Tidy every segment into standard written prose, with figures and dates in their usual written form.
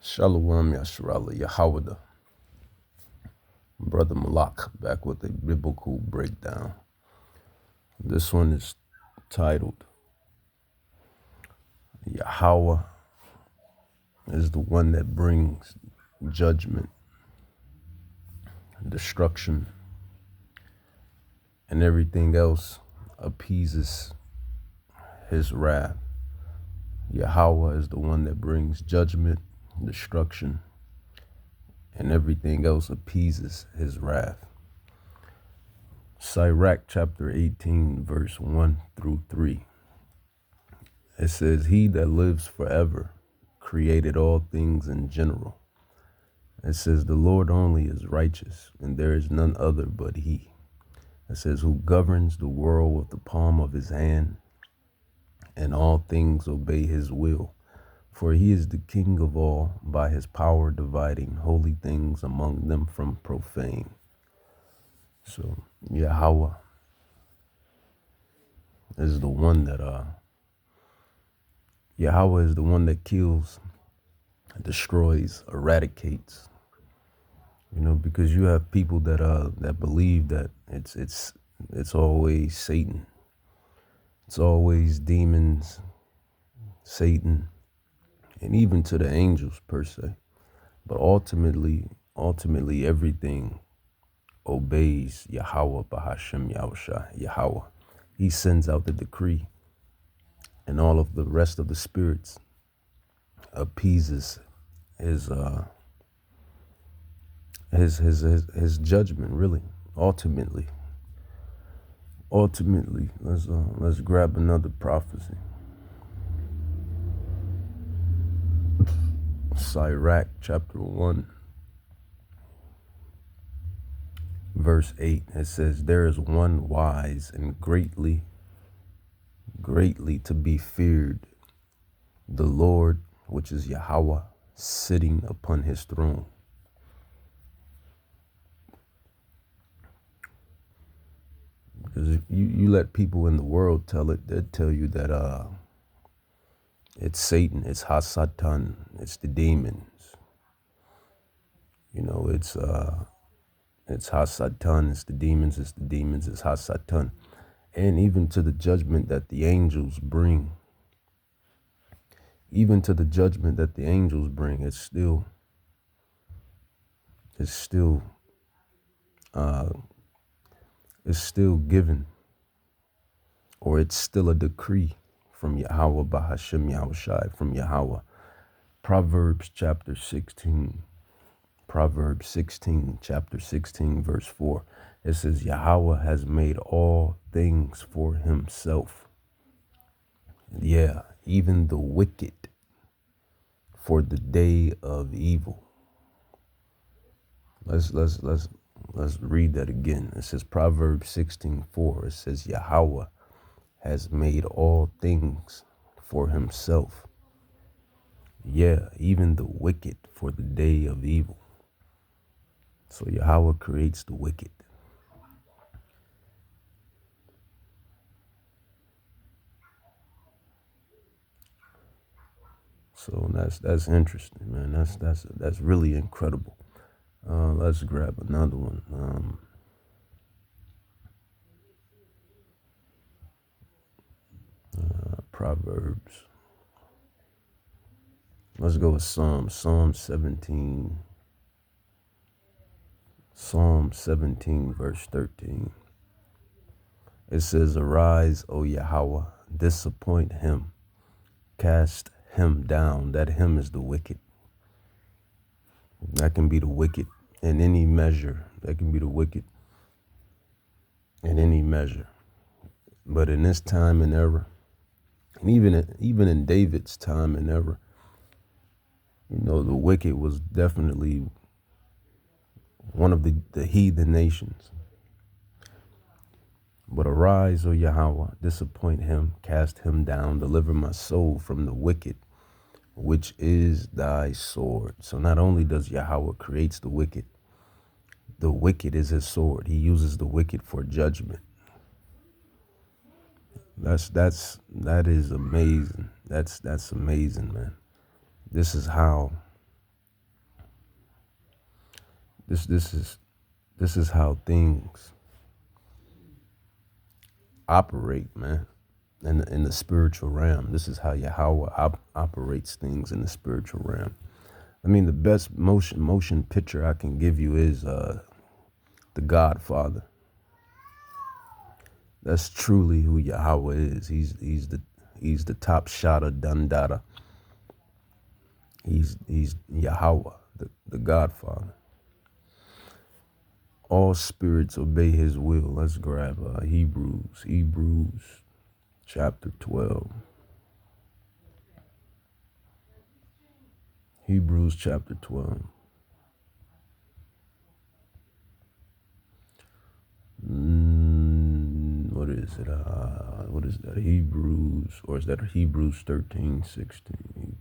Shalom Yasharala Yahawah, Brother Malak, back with a biblical breakdown. This one is titled, Yahawah is the one that brings judgment, destruction, and everything else appeases his wrath. Yahawah is the one that brings judgment, destruction, and everything else appeases his wrath. Sirach chapter 18, verse 1 through 3. It says, He that lives forever created all things in general. It says, The Lord only is righteous, and there is none other but He. It says, Who governs the world with the palm of His hand, and all things obey His will. For He is the King of all, by His power dividing holy things among them from profane. So, Yahawah is the one that, Yahawah is the one that kills, destroys, eradicates. You know, because you have people that believe that it's always Satan. It's always demons, Satan, and even to the angels per se. But ultimately everything obeys Yahawah Bahashem Yahushua, Yahawah. He sends out the decree, and all of the rest of the spirits appeases his judgment, really. Ultimately, let's grab another prophecy. Sirach chapter 1, verse 8. It says, There is one wise and greatly to be feared, the Lord, which is Yahawah, sitting upon His throne. Because you let people in the world tell it, they'll tell you that it's Satan, it's Hasatan, it's the demons. You know, it's Hasatan, it's the demons, it's Hasatan. And even to the judgment that the angels bring, it's still given, or it's still a decree from Yahawah Bahashem Yahushai, from Yahawah. Proverbs chapter 16, chapter 16, verse 4. It says, Yahawah has made all things for Himself. Yeah, even the wicked for the day of evil. Let's read that again. It says Proverbs 16:4. It says Yahawah has made all things for Himself. Yeah, even the wicked for the day of evil. So Yahawah creates the wicked. So that's interesting, man. That's really incredible. Let's grab another one. Proverbs. Let's go with Psalm 17. Psalm 17, verse 13. It says, Arise, O Yahawah, disappoint him, cast him down. That him is the wicked. That can be the wicked in any measure. That can be the wicked in any measure. But in this time and era, and even in David's time and era, you know, the wicked was definitely one of the heathen nations. But arise, O Yahawah, disappoint him, cast him down, deliver my soul from the wicked, which is thy sword. So not only does Yahawah creates the wicked is His sword. He uses the wicked for judgment. That is amazing. That's amazing, man. This is how this is how things operate, man. In the spiritual realm, this is how Yahawah operates things in the spiritual realm. I mean, the best motion picture I can give you is The Godfather. That's truly who Yahawah is. He's the top shot of Dundada. He's Yahawah, the Godfather. All spirits obey his will. Let's grab Hebrews chapter 12. Hebrews chapter 12. What is it? What is that? Hebrews, or is that Hebrews 13:16?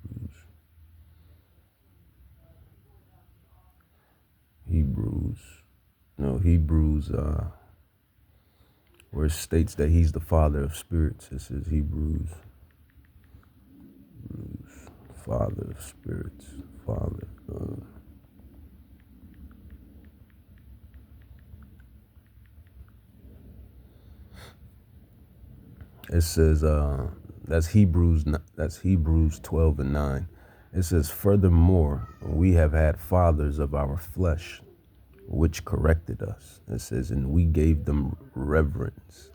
Hebrews, where it states that he's the father of spirits. This is Hebrews, father of spirits, father of. It says, that's Hebrews 12:9. It says, furthermore, we have had fathers of our flesh, which corrected us. It says, and we gave them reverence.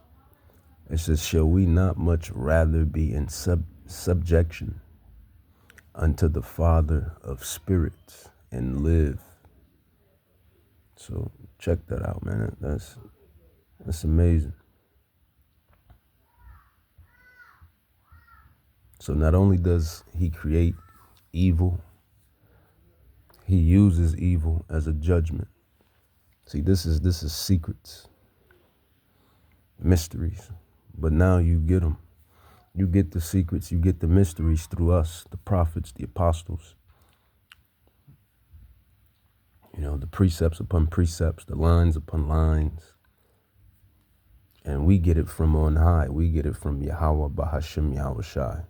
It says, shall we not much rather be in subjection unto the Father of spirits and live? So check that out, man. That's amazing. So not only does he create evil, he uses evil as a judgment. See, this is secrets, mysteries. But now you get them. You get the secrets, you get the mysteries through us, the prophets, the apostles. You know, the precepts upon precepts, the lines upon lines. And we get it from on high. We get it from Yahawah Bahashim Yahawashi.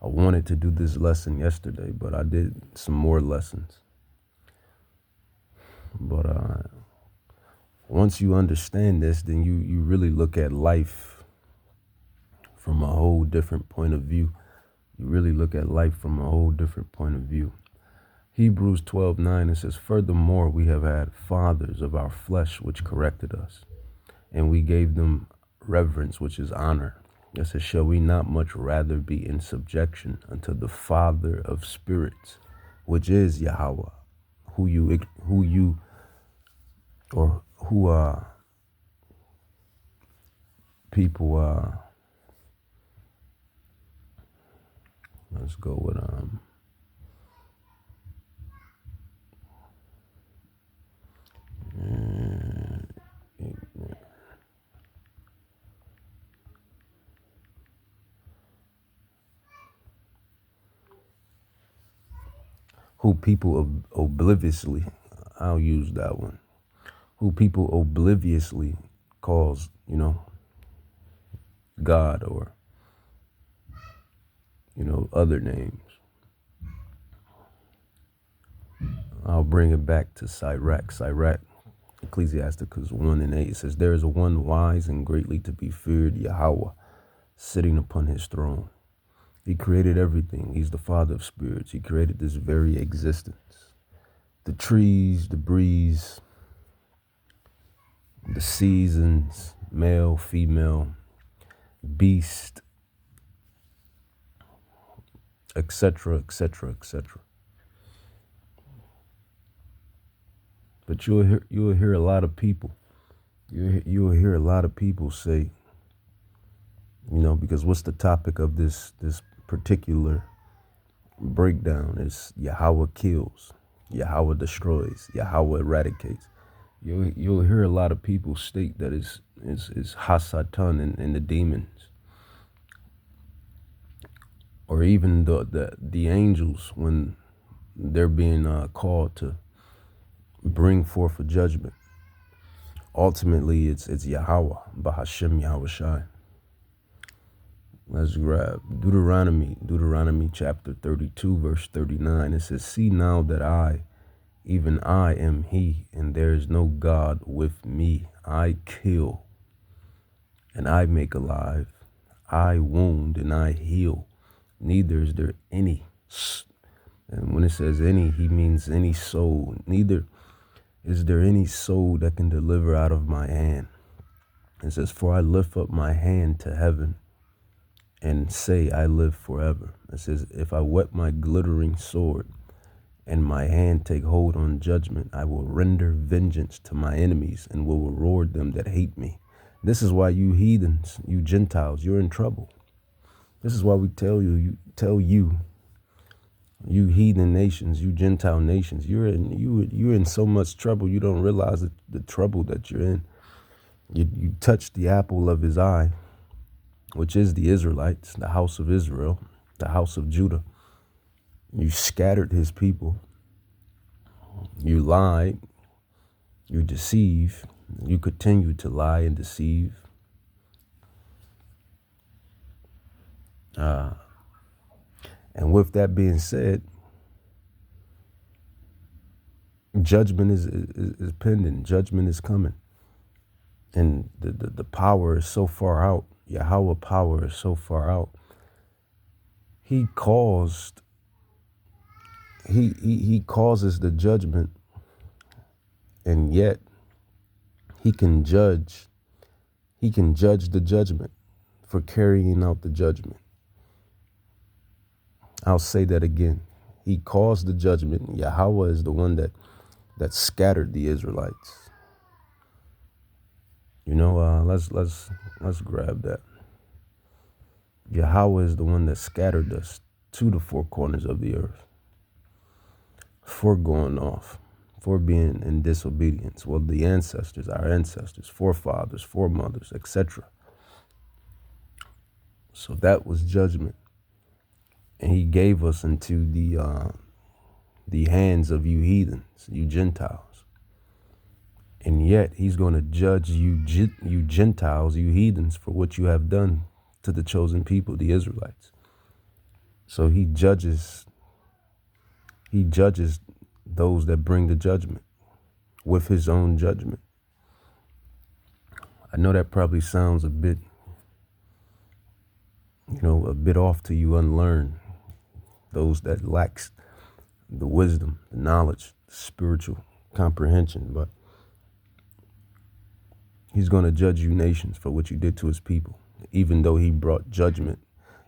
I wanted to do this lesson yesterday, but I did some more lessons. But once you understand this, then you really look at life from a whole different point of view. You really look at life from a whole different point of view. Hebrews 12:9, it says, furthermore, we have had fathers of our flesh which corrected us, and we gave them reverence, which is honor. It says, shall we not much rather be in subjection unto the Father of spirits, which is Yahawah, who people, let's go with, who people obliviously, I'll use that one, who people obliviously calls, God, or, other names. I'll bring it back to Sirach, Ecclesiasticus 1:8. It says, there is one wise and greatly to be feared, Yahawah, sitting upon his throne. He created everything. He's the Father of spirits. He created this very existence. The trees, the breeze, the seasons, male, female, beast, etc., etc., etc. But you'll hear a lot of people. You'll hear a lot of people say, because what's the topic of this particular breakdown is Yahawah kills, Yahawah destroys, Yahawah eradicates. You'll hear a lot of people state that is Hasatan and the demons, or even the angels when they're being called to bring forth a judgment. Ultimately, it's Yahawah Bahashim Yahawashi. Let's grab Deuteronomy chapter 32, verse 39. It says, see now that even I am he, and there is no God with me. I kill, and I make alive. I wound, and I heal. Neither is there any. And when it says any, he means any soul. Neither is there any soul that can deliver out of my hand. It says, for I lift up my hand to heaven and say, I live forever. It says, if I whet my glittering sword and my hand take hold on judgment, I will render vengeance to my enemies and will reward them that hate me. This is why you heathens, you Gentiles, you're in trouble. This is why we tell you, you heathen nations, you Gentile nations, you're in so much trouble you don't realize the trouble that you're in. You touched the apple of his eye, which is the Israelites, the house of Israel, the house of Judah. You scattered his people. You lied. You deceive. You continue to lie and deceive. And with that being said, judgment is pending. Judgment is coming. And the power is so far out. Yahawah power is so far out. He causes the judgment, and yet he can judge the judgment for carrying out the judgment. I'll say that again. He caused the judgment. Yahawah is the one that scattered the Israelites. Let's grab that. Yahawah is the one that scattered us to the four corners of the earth for going off, for being in disobedience. Well, the ancestors, our ancestors, forefathers, foremothers, etc. So that was judgment. And he gave us into the hands of you heathens, you Gentiles. And yet he's going to judge you Gentiles, you heathens, for what you have done to the chosen people, the Israelites. So he judges those that bring the judgment with his own judgment. I know that probably sounds a bit off to you unlearned, those that lacks the wisdom, the knowledge, the spiritual comprehension, but he's going to judge you nations for what you did to his people, even though he brought judgment,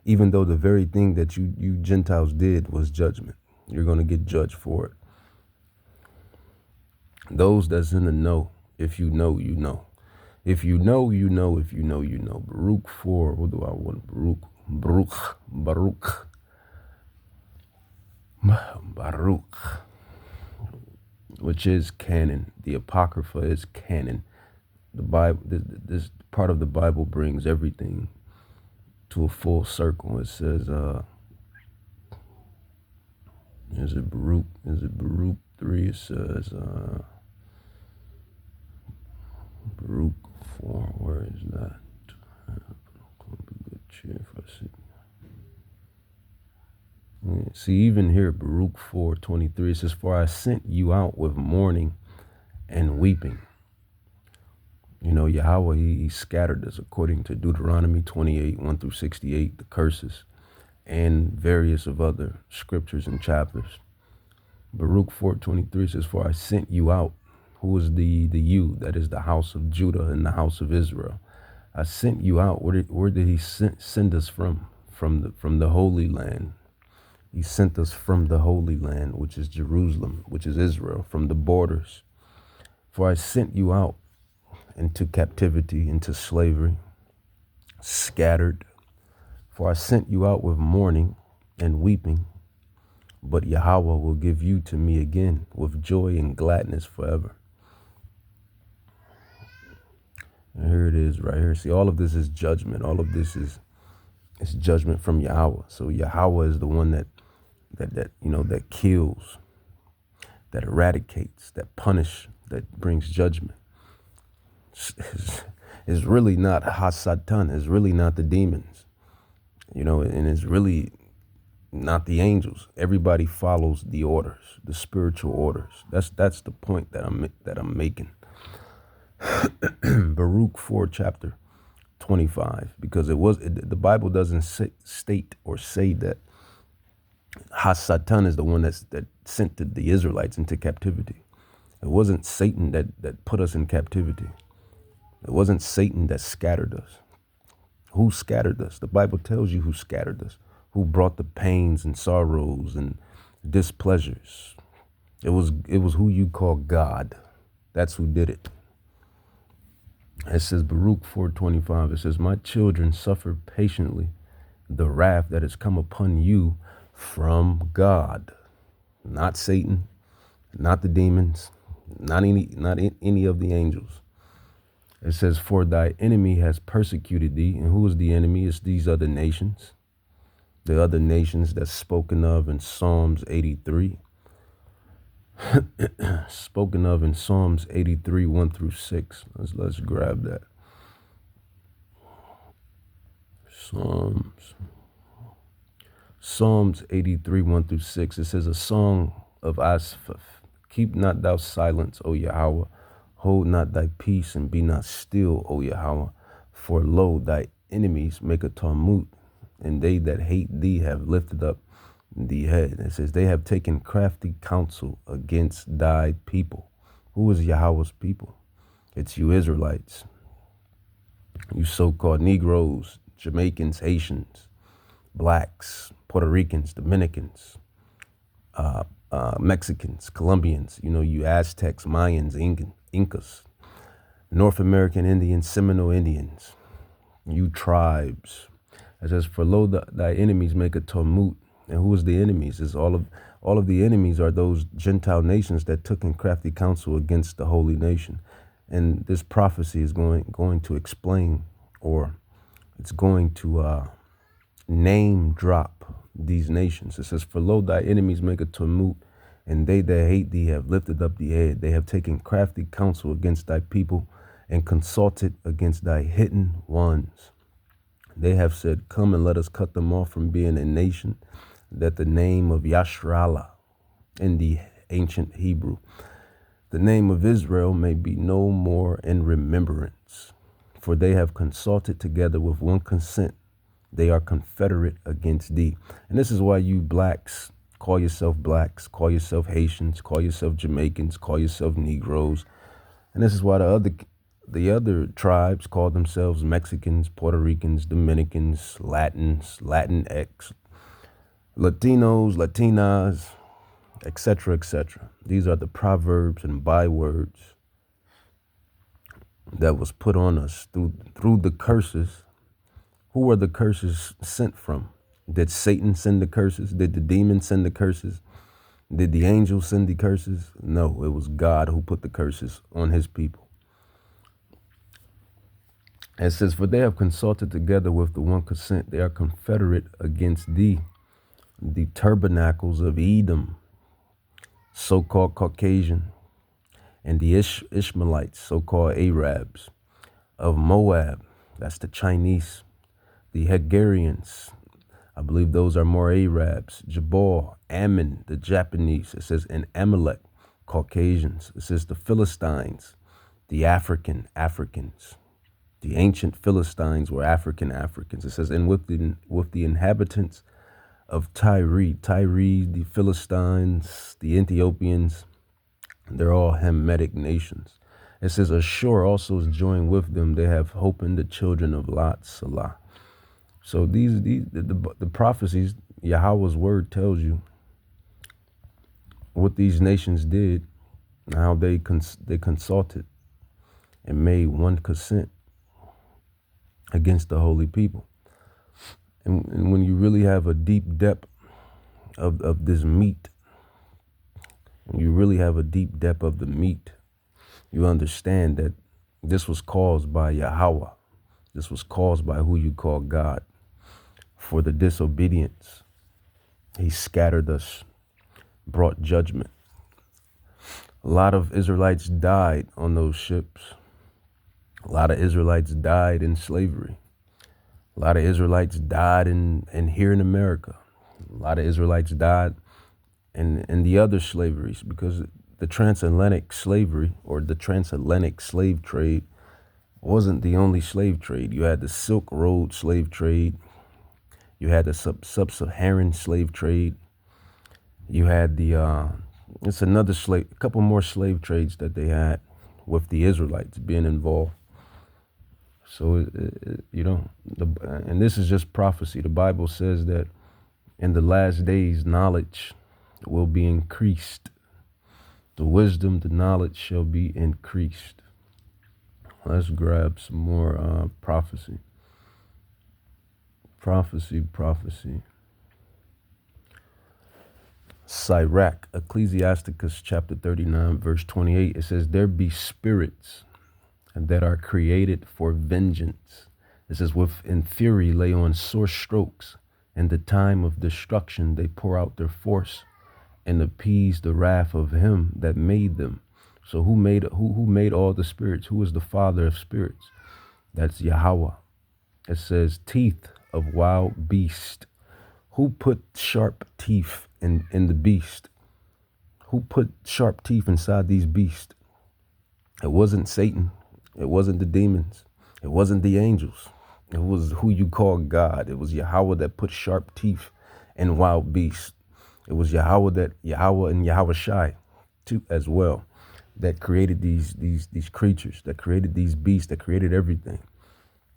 even though the very thing that you Gentiles did was judgment. You're going to get judged for it. Those that's in the know, if you know, you know. If you know, you know. If you know, you know. Baruch 4, what do I want? Baruch. Which is canon. The Apocrypha is canon. The Bible, this part of the Bible brings everything to a full circle. It says, is it Baruch 3? It says, Baruch 4, where is that? See, even here, Baruch 4:23, it says, for I sent you out with mourning and weeping. Yahawah, he scattered us according to Deuteronomy 28, 1-68, the curses, and various of other scriptures and chapters. Baruch 4:23 says, for I sent you out. Who is the you? That is the house of Judah and the house of Israel. I sent you out. Where did he send us from? From the Holy Land. He sent us from the Holy Land, which is Jerusalem, which is Israel, from the borders. For I sent you out into captivity, into slavery, scattered. For I sent you out with mourning and weeping, but Yahawah will give you to me again with joy and gladness forever. And here it is right here. See, all of this is judgment. All of this is judgment from Yahawah. So Yahawah is the one that kills, that eradicates, that punish, that brings judgment. It's really not Hasatan. It's really not the demons. And it's really not the angels. Everybody follows the orders, the spiritual orders. That's the point that I'm making. Baruch 4 chapter 25, because the Bible doesn't state or say that Hasatan is the one that sent the Israelites into captivity. It wasn't Satan that put us in captivity. It wasn't Satan that scattered us. Who scattered us? The Bible tells you who scattered us, who brought the pains and sorrows and displeasures. It was who you call God. That's who did it. It says Baruch 4:25. It says, "My children suffer patiently the wrath that has come upon you from God," not Satan, not the demons, not any of the angels. It says, "For thy enemy has persecuted thee." And who is the enemy? It's these other nations. The other nations that's spoken of in Psalms 83. Spoken of in Psalms 83, 1 through 6. Let's grab that. Psalms 83, 1 through 6. It says, "A song of Asaph. Keep not thou silence, O Yahawah. Hold not thy peace, and be not still, O Yahawah. For lo, thy enemies make a tumult, and they that hate thee have lifted up the head." It says, "They have taken crafty counsel against thy people." Who is Yahweh's people? It's you Israelites. You so-called Negroes, Jamaicans, Haitians, blacks, Puerto Ricans, Dominicans, Mexicans, Colombians, you Aztecs, Mayans, Incas, North American Indians, Seminole Indians, you tribes. It says, "For lo, thy enemies make a tumult." And who is the enemies? Is all of the enemies are those Gentile nations that took in crafty counsel against the holy nation. And this prophecy is going to explain, or it's going to name drop these nations. It says, "For lo, thy enemies make a tumult, and they that hate thee have lifted up the head. They have taken crafty counsel against thy people, and consulted against thy hidden ones. They have said, Come and let us cut them off from being a nation, that the name of Yashrallah in the ancient Hebrew, the name of Israel, may be no more in remembrance. For they have consulted together with one consent. They are confederate against thee." And this is why you blacks call yourself blacks, call yourself Haitians, call yourself Jamaicans, call yourself Negroes. And this is why the other tribes call themselves Mexicans, Puerto Ricans, Dominicans, Latins, Latinx, Latinos, Latinas, etc., etc. These are the proverbs and bywords that was put on us through the curses. Who are the curses sent from? Did Satan send the curses? Did the demons send the curses? Did the angels send the curses? No, it was God who put the curses on his people. It says, "For they have consulted together with the one consent. They are confederate against thee. The tabernacles of Edom, so-called Caucasian, and the Ishmaelites, so-called Arabs, of Moab, that's the Chinese, the Hagarians, I believe those are more Arabs, Jabal, Ammon, the Japanese." It says, "and Amalek, Caucasians." It says, "the Philistines, the Africans." The ancient Philistines were Africans. It says, "and with the inhabitants of Tyre, the Philistines, the Ethiopians, they're all Hamitic nations." It says, "Ashur also is joined with them. They have hope in the children of Lot, Salah." So the prophecies, Yahawah's word tells you what these nations did, and how they consulted and made one consent against the holy people. And when you really have a deep depth of this meat, when you really have a deep depth of the meat, you understand that this was caused by Yahawah. This was caused by who you call God. For the disobedience, he scattered us, brought judgment. A lot of Israelites died on those ships. A lot of Israelites died in slavery. A lot of Israelites died in here in America. A lot of Israelites died in the other slaveries, because the transatlantic slavery, or the transatlantic slave trade, wasn't the only slave trade. You had the Silk Road slave trade. You had the sub-Saharan slave trade. You had it's another a couple more slave trades that they had with the Israelites being involved. So, and this is just prophecy. The Bible says that in the last days, knowledge will be increased. The wisdom, the knowledge shall be increased. Let's grab some more prophecy. Prophecy. Sirach, Ecclesiasticus chapter 39, verse 28. It says, there be spirits that are created for vengeance. It says, in fury lay on sore strokes. In the time of destruction they pour out their force and appease the wrath of him that made them. So who made all the spirits? Who is the father of spirits? That's Yahawah. It says, teeth of wild beast. Who put sharp teeth in the beast? Who put sharp teeth inside these beasts? It wasn't Satan. It wasn't the demons. It wasn't the angels. It was who you call God. It was Yahawah that put sharp teeth in wild beasts. It was Yahawah and Yahweh Shai too as well, that created these creatures, that created these beasts, that created everything.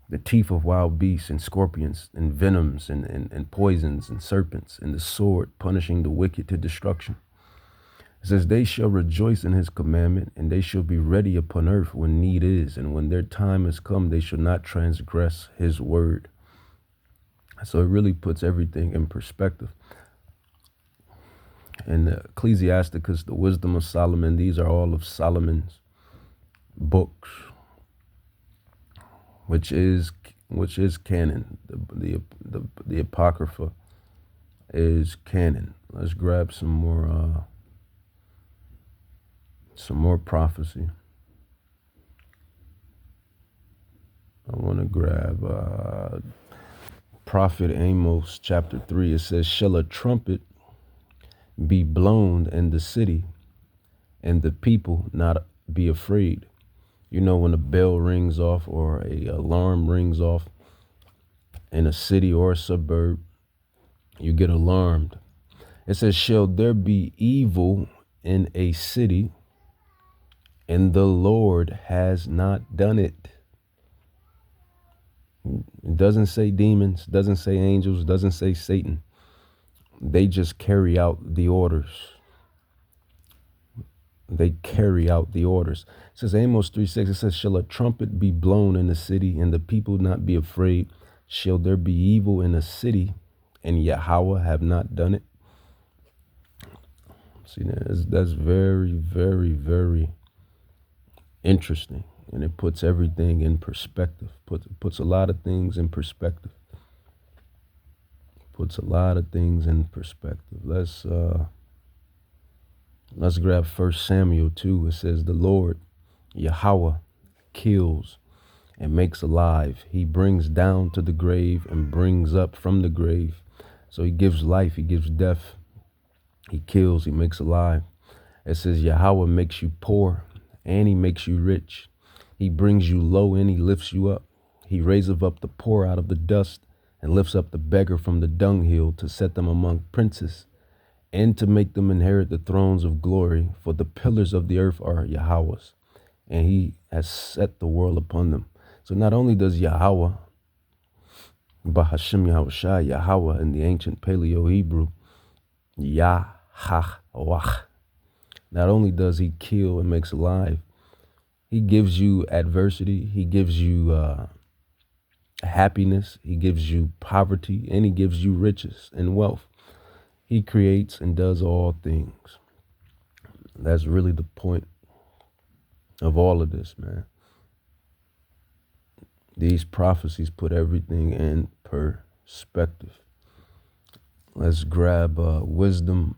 The teeth of wild beasts and scorpions and venoms and poisons and serpents, and the sword punishing the wicked to destruction. It says, they shall rejoice in his commandment, and they shall be ready upon earth when need is, and when their time is come, they shall not transgress his word. So it really puts everything in perspective. And Ecclesiasticus, the wisdom of Solomon, these are all of Solomon's books, which is canon. The Apocrypha is canon. Let's grab some more prophecy. I want to grab Prophet Amos chapter 3. It says, shall a trumpet be blown in the city, and the people not be afraid? You know, when a bell rings off or a alarm rings off in a city or a suburb, you get alarmed. It says, shall there be evil in a city, and the Lord has not done it? It doesn't say demons, doesn't say angels, doesn't say Satan. They just carry out the orders. They carry out the orders. It says Amos 3:6, it says, shall a trumpet be blown in the city, and the people not be afraid? Shall there be evil in a city, and Yahawah have not done it? See, that's very, very, very interesting. And it puts everything in perspective. Puts a lot of things in perspective. Let's grab 1 Samuel 2. It says, the Lord, Yahawah, kills and makes alive. He brings down to the grave and brings up from the grave. So he gives life, he gives death. He kills, he makes alive. It says, Yahawah makes you poor and he makes you rich. He brings you low and he lifts you up. He raiseth up the poor out of the dust and lifts up the beggar from the dunghill, to set them among princes and to make them inherit the thrones of glory. For the pillars of the earth are Yahawah's, and he has set the world upon them. So not only does Yahawah, Bahashim Yahushai, Yahawah in the ancient Paleo Hebrew, Yahawah, not only does he kill and makes alive, he gives you adversity, he gives you happiness, he gives you poverty, and he gives you riches and wealth. He creates and does all things. That's really the point of all of this, man. These prophecies put everything in perspective. Let's grab Wisdom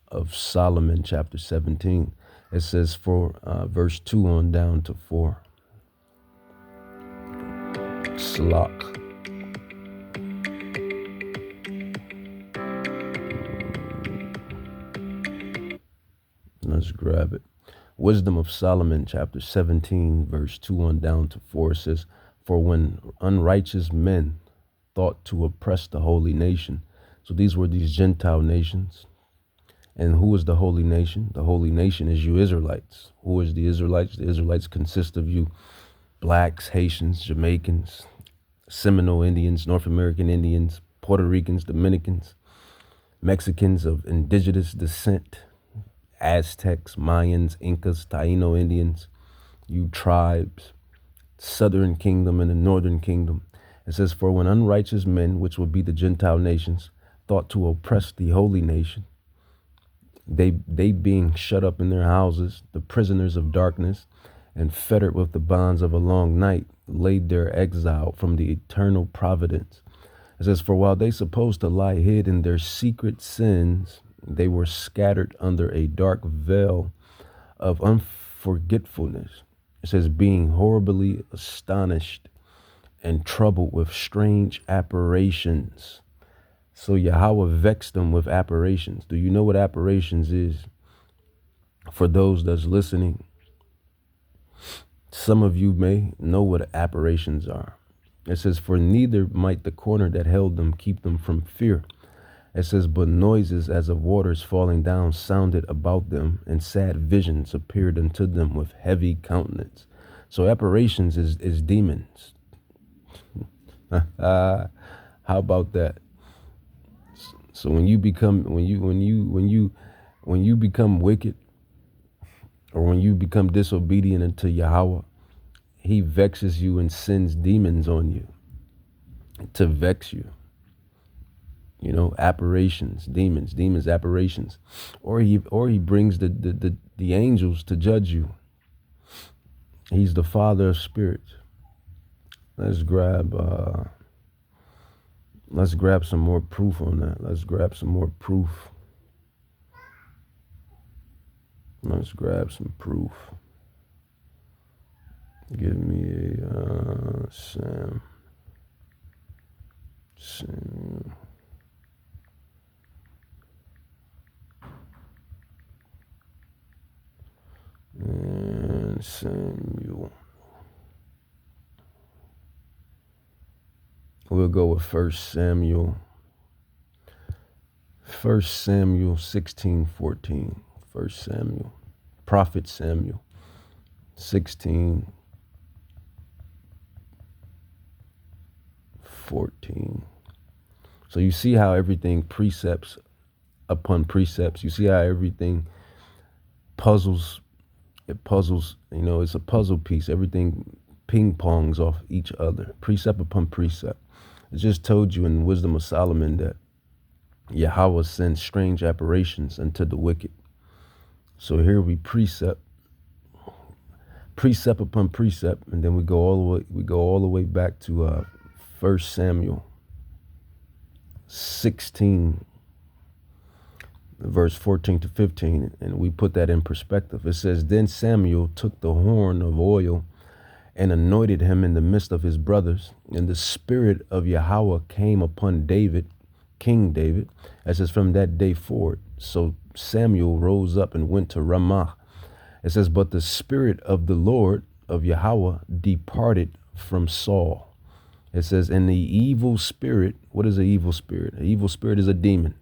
of Solomon, chapter 17. It says verse 2 on down to 4. Slok. Let's grab it. Wisdom of Solomon, chapter 17, verse 2 on down to 4 says, "For when unrighteous men thought to oppress the holy nation." So these were these Gentile nations. And who is the holy nation? The holy nation is you Israelites. Who is the Israelites? The Israelites consist of you blacks, Haitians, Jamaicans, Seminole Indians, North American Indians, Puerto Ricans, Dominicans, Mexicans of indigenous descent, Aztecs, Mayans, Incas, Taino Indians, you tribes, southern kingdom and the northern kingdom. It says, "For when unrighteous men, which would be the Gentile nations, thought to oppress the holy nation, they being shut up in their houses, the prisoners of darkness, and fettered with the bonds of a long night, laid their exile from the eternal providence." It says, "For while they supposed to lie hid in their secret sins, they were scattered under a dark veil of unforgetfulness." It says, "Being horribly astonished and troubled with strange apparitions." So Yahawah vexed them with apparitions. Do you know what apparitions is? For those that's listening, some of you may know what apparitions are. It says, "For neither might the corner that held them keep them from fear." It says, "But noises as of waters falling down sounded about them, and sad visions appeared unto them with heavy countenance." So apparitions is demons. How about that? So when you become wicked, or when you become disobedient unto Yahawah, he vexes you and sends demons on you to vex you. You know, apparitions, demons, apparitions, or he brings the angels to judge you. He's the Father of spirits. Let's grab some more proof on that. Let's grab some more proof. Let's grab some proof. Give me a Samuel. And Samuel. We'll go with 1 Samuel. 1 Samuel 16:14. 1 Samuel. Prophet Samuel 16:14. So you see how everything precepts upon precepts. You see how everything puzzles. It puzzles, it's a puzzle piece. Everything ping pongs off each other, precept upon precept. I just told you in Wisdom of Solomon that Yahawah sends strange apparitions unto the wicked. So here we precept upon precept, and then we go all the way back to 1 Samuel 16, verse 14 to 15, and we put that in perspective. It says, "Then Samuel took the horn of oil and anointed him in the midst of his brothers, and the spirit of Yahawah came upon David, King David, as is from that day forward. So Samuel rose up and went to Ramah." It says, "But the spirit of the Lord of Yahawah departed from Saul." It says, "And the evil spirit," what is an evil spirit? An evil spirit is a demon.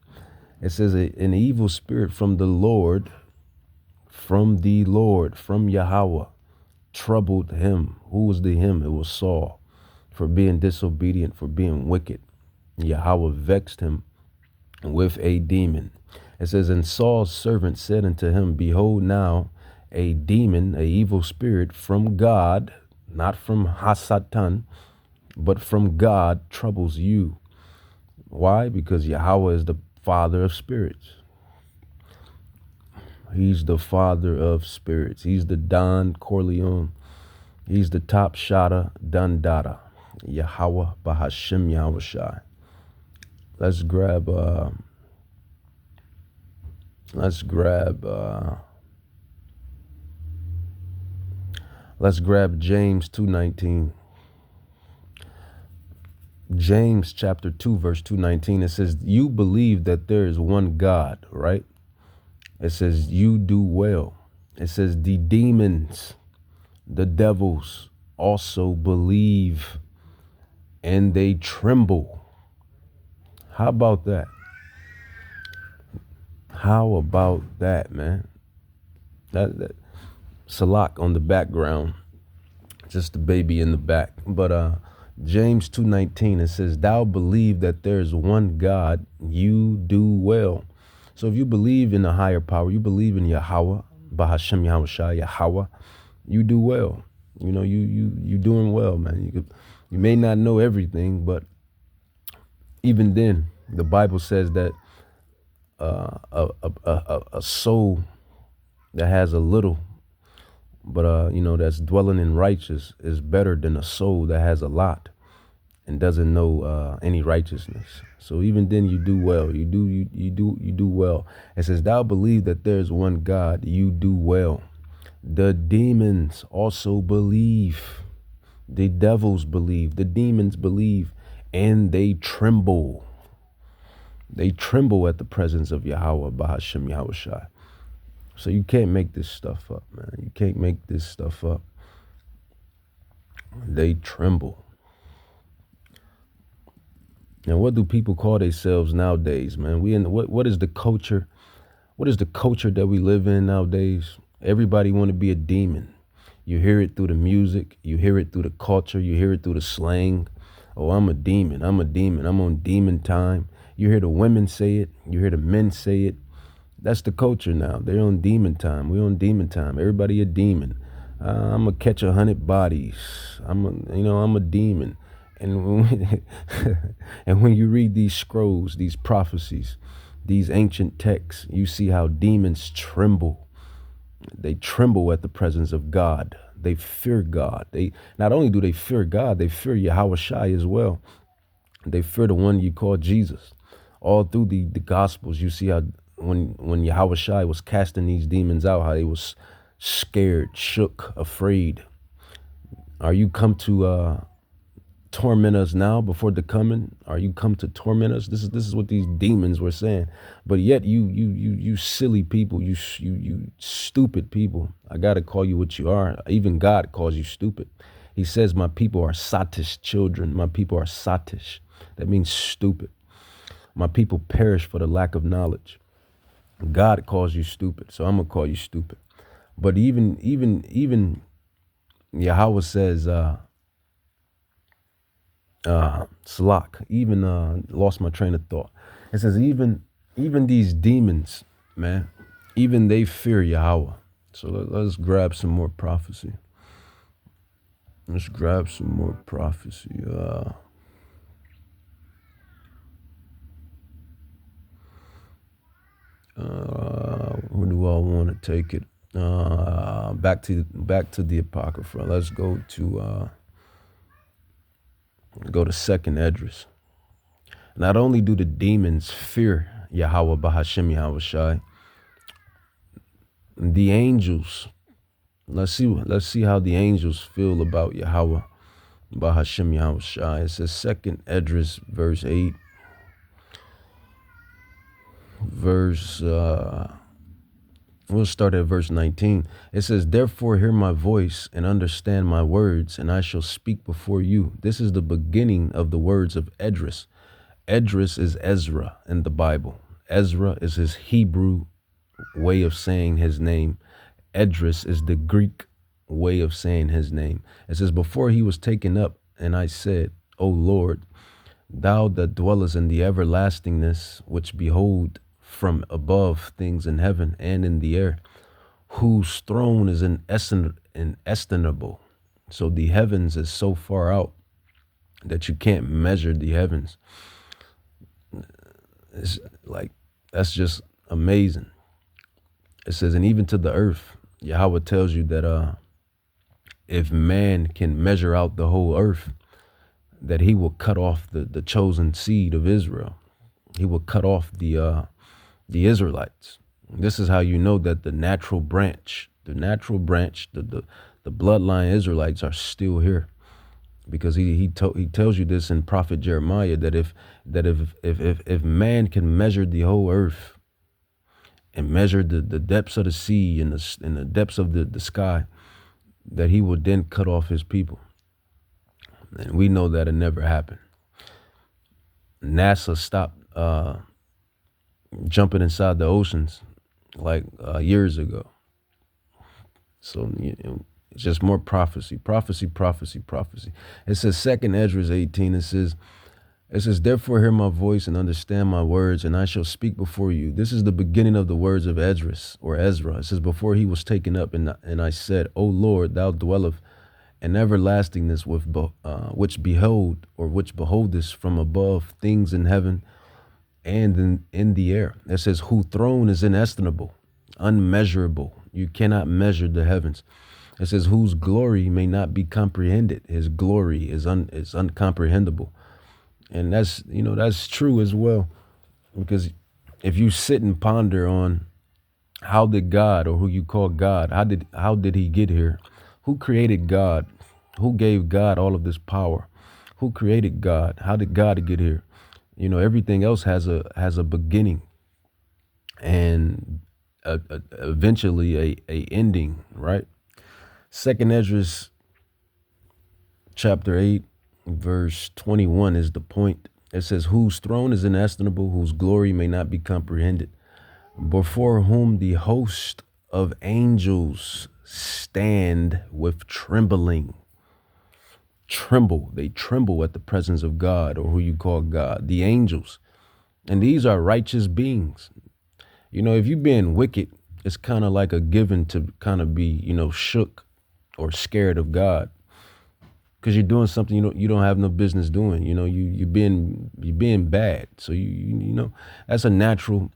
It says, "An evil spirit from the Lord, from Yahawah, troubled him." Who was the him? It was Saul, for being disobedient, for being wicked. Yahawah vexed him with a demon. It says, "And Saul's servant said unto him, Behold now, a demon, a evil spirit from God," not from Hasatan, but from God, "troubles you." Why? Because Yahawah is the Father of spirits. He's the Father of spirits. He's the Don Corleone. He's the top shotta Dundada. Yahawah Bahashim Yahushai. Let's grab James 2:19. James chapter 2, verse 2:19. It says, "You believe that there is one God," right? It says, you do well. It says, the demons, the devils also believe and they tremble. How about that? How about that, man? That Salak on the background, just the baby in the back. But James 2:19, it says, thou believe that there is one God, you do well. So if you believe in a higher power, you believe in Yahawah, Bahashem Yahushua, Yahawah, you do well. You know, you doing well, man. You may not know everything, but even then, the Bible says that a soul that has a little, but that's dwelling in righteous is better than a soul that has a lot and doesn't know any righteousness. So even then, you do well. You do well. It says, thou believe that there's one God. You do well. The demons also believe. The devils believe. The demons believe, and they tremble. They tremble at the presence of Yahawah, Bahashem Yahushua. So you can't make this stuff up, man. You can't make this stuff up. They tremble. And what do people call themselves nowadays, man? What is the culture? What is the culture that we live in nowadays? Everybody want to be a demon. You hear it through the music. You hear it through the culture. You hear it through the slang. Oh, I'm a demon. I'm a demon. I'm on demon time. You hear the women say it. You hear the men say it. That's the culture now. They're on demon time. We're on demon time. Everybody a demon. I'm gonna catch 100 bodies. I'm a demon. And and when you read these scrolls, these prophecies, these ancient texts, you see how demons tremble. They tremble at the presence of God. They fear God. They not only do they fear God, they fear Yahawah as well. They fear the one you call Jesus. All through the Gospels, you see how when Yahawah was casting these demons out, how they was scared, shook, afraid. Are you come to torment us now before the coming? Are you come to torment us? This is what these demons were saying. But yet you silly people, you stupid people. I gotta call you what you are. Even God calls you stupid. He says, my people are satish children. My people are satish. That means stupid. My people perish for the lack of knowledge. God calls you stupid, so I'm gonna call you stupid. But even Yahawah says, Salak, even lost my train of thought. It says even these demons, man, even they fear Yahawah. So let's grab some more prophecy. Let's grab some more prophecy. Where do I want to take it? Back to the Apocrypha. Let's go to second Esdras. Not only do the demons fear Yahawah Bahashem Yahushai, the angels. Let's see how the angels feel about Yahawah Bahashem Yahushai. It says second Esdras verse 8. We'll start at verse 19. It says, therefore hear my voice and understand my words, and I shall speak before you. This is the beginning of the words of Esdras. Esdras is Ezra in the Bible. Ezra is his Hebrew way of saying his name. Esdras is the Greek way of saying his name. It says, before he was taken up, and I said, O Lord, thou that dwellest in the everlastingness, which behold from above things in heaven and in the air, whose throne is inestimable. So the heavens is so far out that you can't measure the heavens. It's like, that's just amazing. It says, and even to the earth, Yahawah tells you that if man can measure out the whole earth, that he will cut off the chosen seed of Israel. He will cut off the Israelites. This is how you know that the natural branch, the bloodline Israelites are still here, because he tells you this in Prophet Jeremiah, that if man can measure the whole earth and measured the depths of the sea and the depths of the sky, that he would then cut off his people. And we know that it never happened. NASA stopped jumping inside the oceans like years ago. So it's just more prophecy. It says 2 Ezra 18, it says, therefore hear my voice and understand my words, and I shall speak before you. This is the beginning of the words of Esdras, or Ezra. It says, before he was taken up, and I said, O Lord, thou dwellest in everlastingness, which beholdest from above things in heaven and in the air. It says, whose throne is inestimable, unmeasurable. You cannot measure the heavens. It says, whose glory may not be comprehended. His glory is uncomprehendable. And that's true as well. Because if you sit and ponder on how did God, or who you call God, how did he get here? Who created God? Who gave God all of this power? Who created God? How did God get here? Everything else has a beginning and eventually a ending, right? 2 Ezra chapter 8, verse 21 is the point. It says, whose throne is inestimable, whose glory may not be comprehended, before whom the host of angels stand with trembling. They tremble at the presence of God, or who you call God, the angels. And these are righteous beings. If you're being wicked, it's kind of like a given to kind of be, shook or scared of God, because you're doing something you don't have no business doing. You're being bad. So that's a natural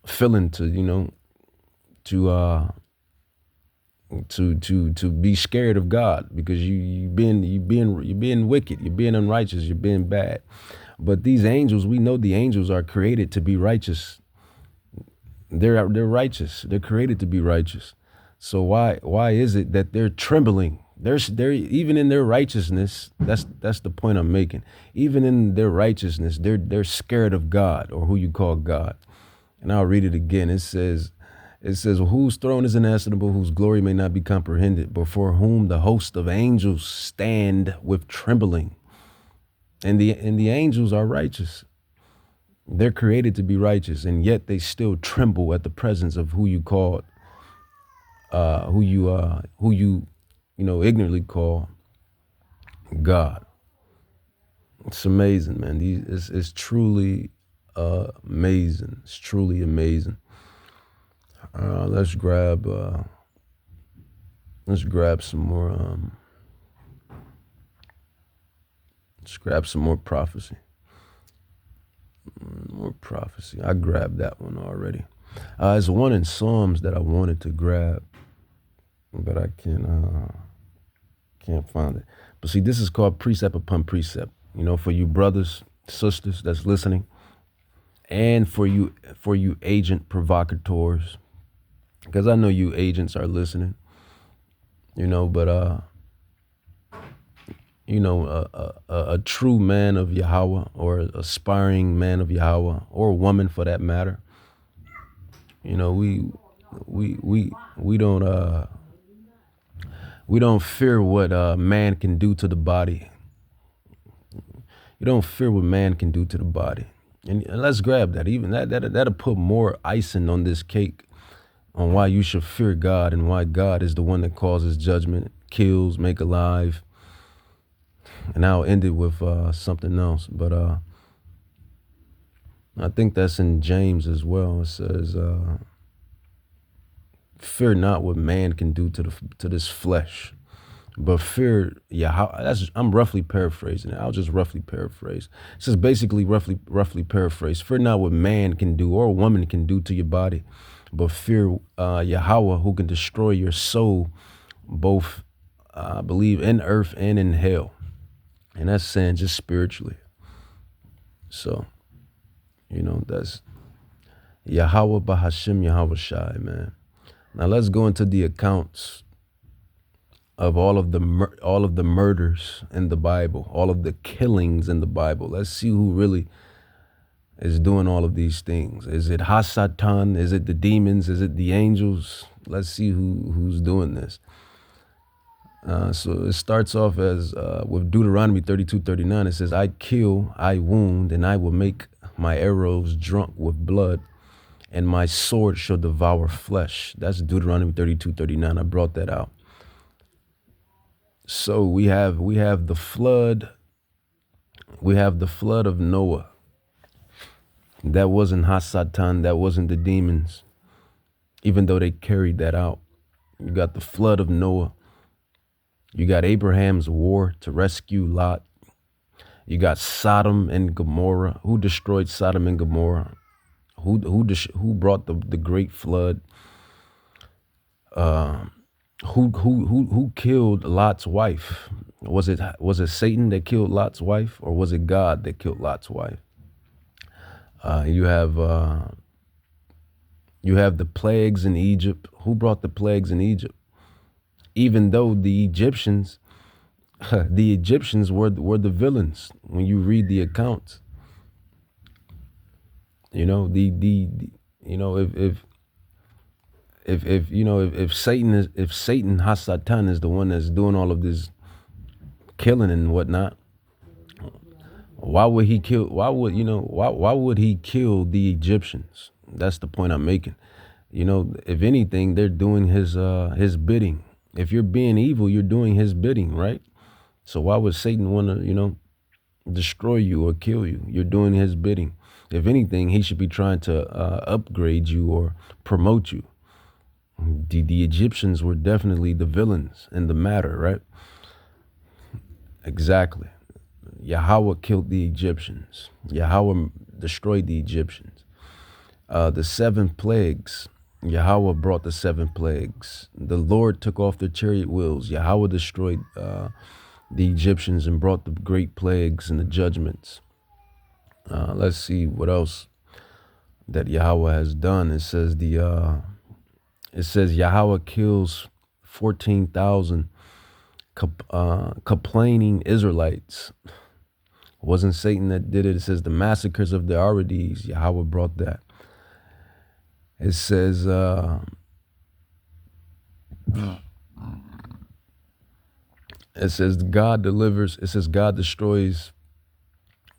feeling to to be scared of God, because you're being wicked, you're being unrighteous, you're being bad. But these angels, we know the angels are created to be righteous. They're righteous. They're created to be righteous. So why is it that they're trembling? They're even in their righteousness. That's the point I'm making. Even in their righteousness, they're scared of God, or who you call God. And I'll read it again. It says, whose throne is inestimable, whose glory may not be comprehended, before whom the host of angels stand with trembling. And the angels are righteous. They're created to be righteous, and yet they still tremble at the presence of who you called, who you ignorantly call God. It's amazing, man. It's truly amazing. It's truly amazing. Let's grab some more. Let's grab some more prophecy. More prophecy. I grabbed that one already. There's one in Psalms that I wanted to grab, but I can't find it. But see, this is called precept upon precept. For you brothers, sisters that's listening, and for you agent provocateurs, because I know you agents are listening. But a true man of Yahawah, or aspiring man of Yahawah, or woman for that matter. We don't fear what man can do to the body. You don't fear what man can do to the body. And let's grab that. Even that'll put more icing on this cake, on why you should fear God, and why God is the one that causes judgment, kills, make alive. And I'll end it with something else. But I think that's in James as well. It says, fear not what man can do to this flesh, but fear Yahawah. I'm roughly paraphrasing it. I'll just roughly paraphrase. It says basically roughly paraphrase. Fear not what man can do or a woman can do to your body, but fear Yahawah, who can destroy your soul, both I believe in earth and in hell. And that's saying just spiritually. So, that's Yahawah Bahashim Yahweh Shai, man. Now let's go into the accounts of all of the murders in the Bible, all of the killings in the Bible. Let's see who really is doing all of these things? Is it Hasatan? Is it the demons? Is it the angels? Let's see who's doing this. So it starts off as with Deuteronomy 32:39. It says, I kill, I wound, and I will make my arrows drunk with blood, and my sword shall devour flesh. That's Deuteronomy 32:39. I brought that out. So we have the flood. We have the flood of Noah. That wasn't Hasatan. That wasn't the demons, even though they carried that out. You got the flood of Noah. You got Abraham's war to rescue Lot. You got Sodom and Gomorrah. Who destroyed Sodom and Gomorrah? Who brought the great flood? Who killed Lot's wife? Was it Satan that killed Lot's wife, or was it God that killed Lot's wife? You have the plagues in Egypt. Who brought the plagues in Egypt? Even though the Egyptians were the villains when you read the accounts. You know, if Satan Hasatan is the one that's doing all of this killing and whatnot, why would he kill the Egyptians? That's the point I'm making. If anything, they're doing his bidding. If you're being evil, you're doing his bidding, right? So why would Satan want to, destroy you or kill you? You're doing his bidding. If anything, he should be trying to upgrade you or promote you. The Egyptians were definitely the villains in the matter, right? Exactly. Yahawah killed the Egyptians. Yahawah destroyed the Egyptians. The 7 plagues, Yahawah brought the 7 plagues. The Lord took off their chariot wheels. Yahawah destroyed the Egyptians and brought the great plagues and the judgments. Let's see what else that Yahawah has done. It says Yahawah kills 14,000 complaining Israelites. It wasn't Satan that did it. It says the massacres of the Arides, Yahawah brought that. It says God delivers. It says God destroys.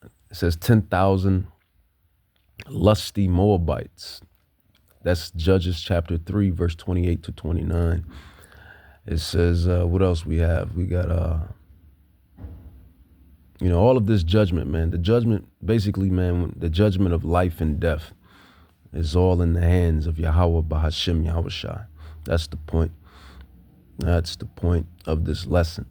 It says 10,000 lusty Moabites. That's Judges chapter 3, verse 28 to 29. It says, what else we have? We got, all of this judgment, man. The judgment, basically, man, the judgment of life and death is all in the hands of Yahawah Bahashim Yahushai. That's the point. That's the point of this lesson.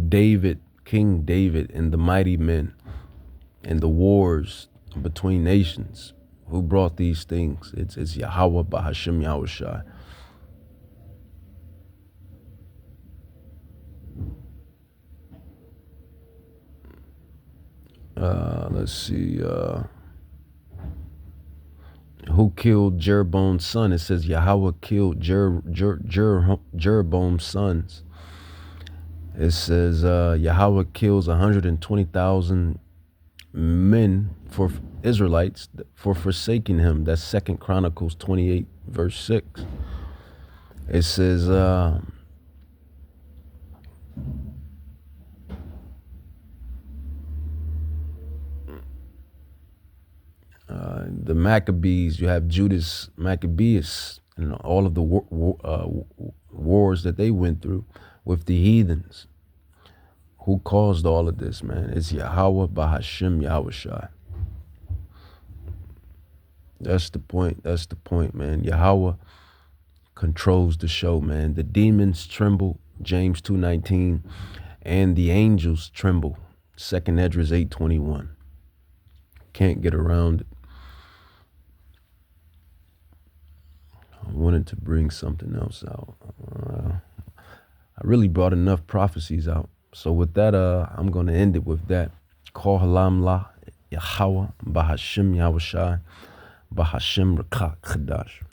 David, King David, and the mighty men and the wars between nations. Who brought these things? It's Yahawah Bahashim Yahushai. Let's see. Who killed Jeroboam's son? It says Yahawah killed Jeroboam's sons. It says Yahawah kills 120,000 men for Israelites for forsaking him. That's 2 Chronicles 28, verse 6. It says the Maccabees, you have Judas Maccabeus and all of the wars that they went through with the heathens. Who caused all of this, man? It's Yahawah Bahashim Yahushai. That's the point. That's the point, man. Yahawah controls the show, man. The demons tremble, James 2:19, and the angels tremble, 2 Esdras 8:21. Can't get around it. I wanted to bring something else out. I really brought enough prophecies out. So with that, I'm going to end it with that. Kol halam la Yahawah Bahashim Yahushai Bahashim Rakak Chadash.